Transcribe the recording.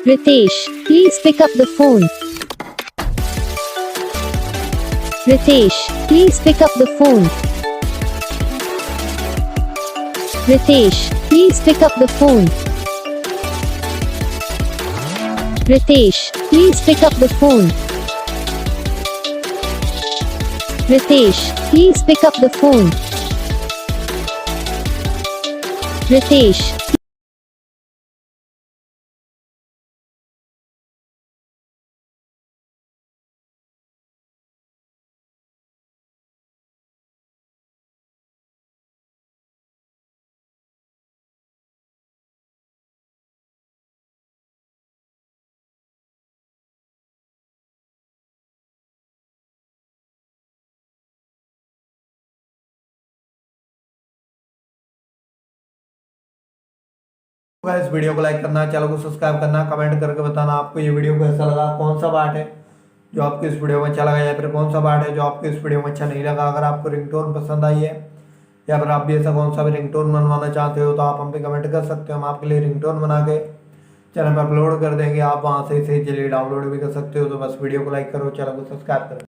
Ritesh, please pick up the phone. Ritesh, please pick up the phone. Ritesh, please pick up the phone. Ritesh, please pick up the phone. Ritesh, please pick up the phone. Ritesh, इस video को like करना, channel को subscribe करना, comment करके बताना आपको ये video कैसा लगा, कौन सा पार्ट है जो आपको इस वीडियो में अच्छा लगा या फिर कौन सा पार्ट है जो आपको इस वीडियो में अच्छा नहीं लगा। अगर आपको रिंगटोन पसंद आई है या फिर आप भी ऐसा कौन सा भी रिंगटोन बनवाना चाहते हो तो आप हम पे कमेंट कर सकते हो। हम आपके लिए रिंगटोन बना के चैनल पर अपलोड कर देंगे, आप वहाँ से इसे इजीली डाउनलोड भी कर सकते हो। तो बस वीडियो को लाइक करो, चैनल को सब्सक्राइब करो।